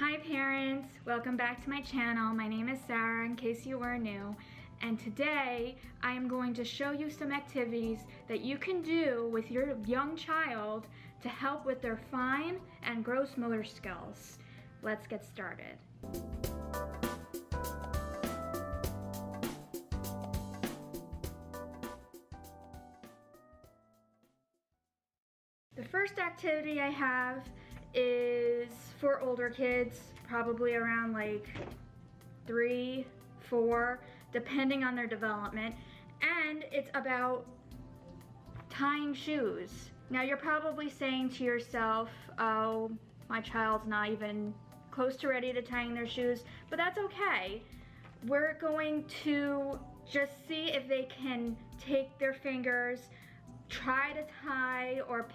Hi parents, welcome back to my channel. My name is Sarah in case you were new, and today I am going to show you some activities that you can do with your young child to help with their fine and gross motor skills. Let's get started. The first activity I have is for older kids, probably around like 3, 4, depending on their development, and it's about tying shoes. Now you're probably saying to yourself, oh, my child's not even close to ready to tying their shoes, but that's okay. We're going to just see if they can take their fingers, try to tie or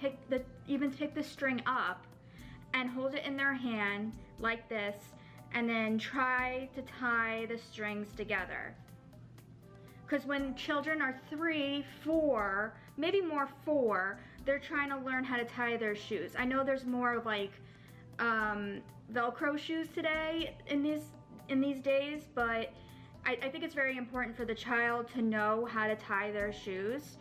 even pick the string up and hold it in their hand like this, and then try to tie the strings together. Because when children are 3, 4, maybe more 4, they're trying to learn how to tie their shoes. I know there's more like Velcro shoes today in these days, but I think it's very important for the child to know how to tie their shoes.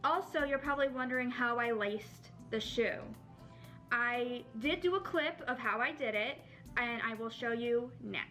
Also, you're probably wondering how I laced the shoe. I did do a clip of how I did it, and I will show you now.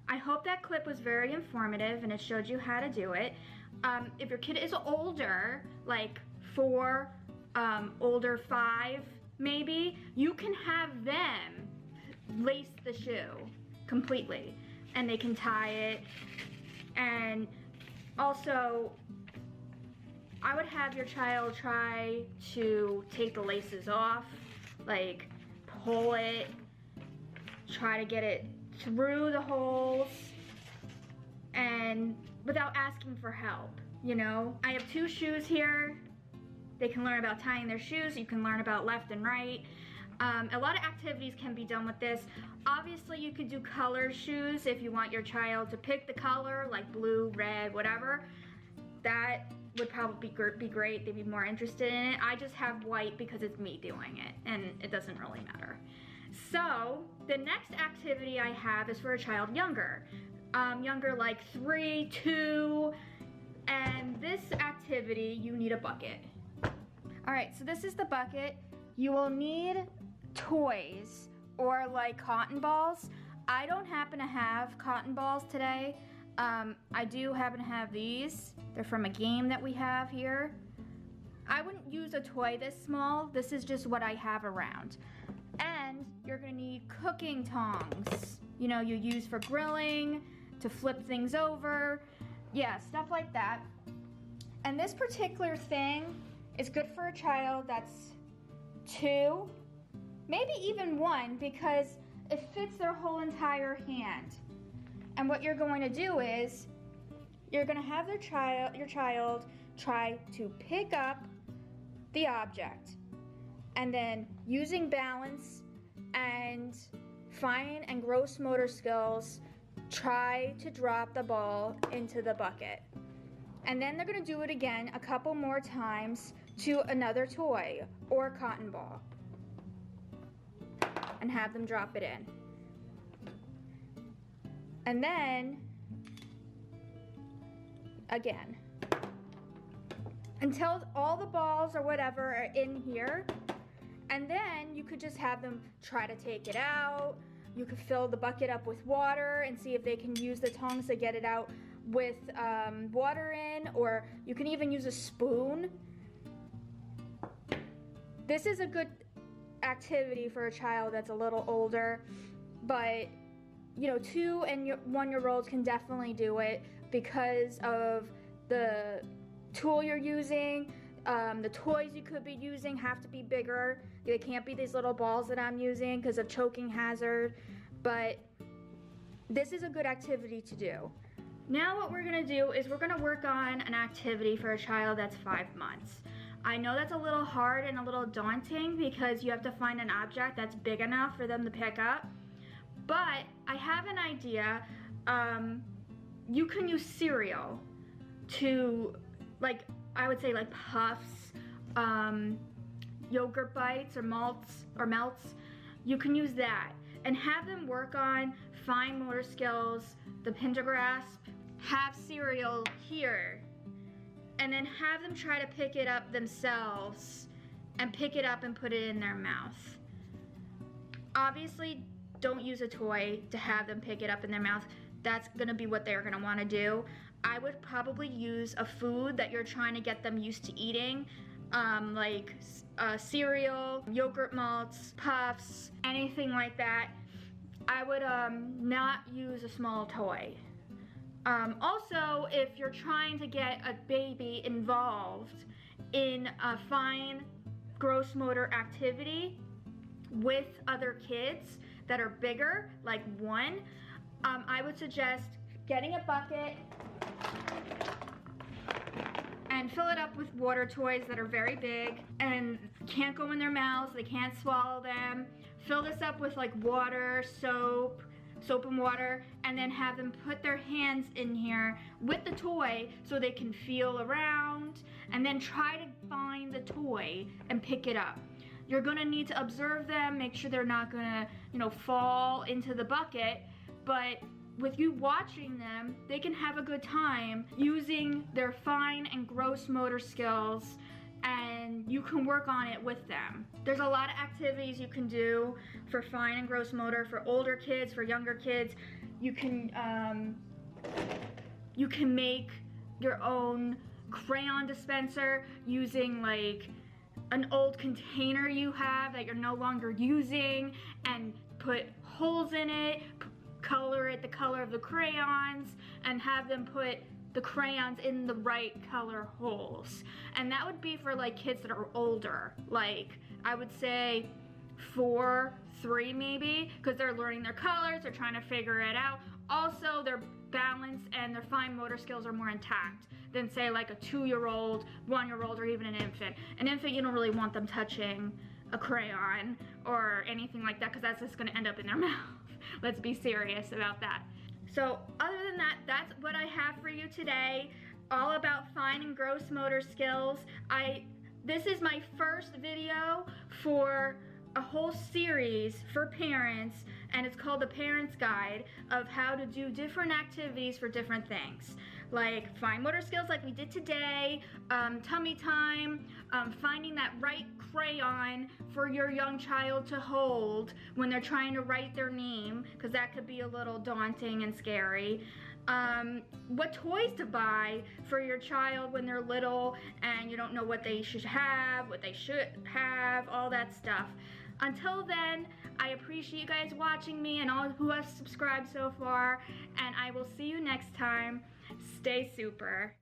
I hope that clip was very informative and it showed you how to do it. If your kid is older, like 4, older 5 maybe, you can have them lace the shoe completely and they can tie it. And also, I would have your child try to take the laces off, like pull it, try to get it through the holes, and without asking for help, you know? I have 2 shoes here. They can learn about tying their shoes. You can learn about left and right. A lot of activities can be done with this. Obviously, you could do color shoes if you want your child to pick the color, like blue, red, whatever. That would probably be great. They'd be more interested in it. I just have white because it's me doing it, and it doesn't really matter. So the next activity I have is for a child younger. Younger like 3, 2, and this activity, you need a bucket. All right, so this is the bucket. You will need toys or like cotton balls. I don't happen to have cotton balls today. I do happen to have these. They're from a game that we have here. I wouldn't use a toy this small. This is just what I have around. And you're gonna need cooking tongs. You know, you use for grilling, to flip things over. Yeah, stuff like that. And this particular thing is good for a child that's 2, maybe even 1, because it fits their whole entire hand. And what you're going to do is, you're gonna have your child try to pick up the object, and then using balance and fine and gross motor skills, try to drop the ball into the bucket. And then they're gonna do it again a couple more times to another toy or cotton ball and have them drop it in. And then again until all the balls or whatever are in here, And then you could just have them try to take it out. You could fill the bucket up with water and see if they can use the tongs to get it out with water in, or you can even use a spoon. This is a good activity for a child that's a little older, but you know, 2 and 1-year-olds can definitely do it because of the tool you're using. The toys you could be using have to be bigger. They can't be these little balls that I'm using because of choking hazard, but this is a good activity to do. Now what we're gonna do is we're gonna work on an activity for a child that's 5 months. I know that's a little hard and a little daunting because you have to find an object that's big enough for them to pick up, but I have an idea. You can use cereal to, like, I would say like puffs, yogurt bites or melts. You can use that and have them work on fine motor skills, the pin to grasp, have cereal here, and then have them try to pick it up themselves and pick it up and put it in their mouth. Obviously, don't use a toy to have them pick it up in their mouth. That's gonna be what they're gonna wanna do. I would probably use a food that you're trying to get them used to eating, like cereal, yogurt malts, puffs, anything like that. I would not use a small toy. Also, if you're trying to get a baby involved in a fine gross motor activity with other kids that are bigger, like 1, I would suggest getting a bucket and fill it up with water toys that are very big and can't go in their mouths, they can't swallow them. Fill this up with like water, soap and water, and then have them put their hands in here with the toy so they can feel around, and then try to find the toy and pick it up. You're gonna need to observe them, make sure they're not gonna, you know, fall into the bucket, but with you watching them, they can have a good time using their fine and gross motor skills, and you can work on it with them. There's a lot of activities you can do for fine and gross motor for older kids, for younger kids. You can make your own crayon dispenser using like an old container you have that you're no longer using, and put holes in it, color it the color of the crayons, and have them put the crayons in the right color holes. And that would be for like kids that are older, like I would say 4, 3 maybe, because they're learning their colors, they're trying to figure it out. Also, their balance and their fine motor skills are more intact than say like a 2-year-old, 1-year-old, or even an infant. An infant, you don't really want them touching a crayon or anything like that, because that's just gonna end up in their mouth. Let's be serious about that. So other than that, that's what I have for you today, all about fine and gross motor skills. This is my first video for a whole series for parents, and it's called the Parent's Guide of how to do different activities for different things, like fine motor skills like we did today, tummy time, finding that right crayon for your young child to hold when they're trying to write their name, because that could be a little daunting and scary. What toys to buy for your child when they're little and you don't know what they should have, what they should have, all that stuff. Until then, I appreciate you guys watching me and all who have subscribed so far, and I will see you next time. Stay super.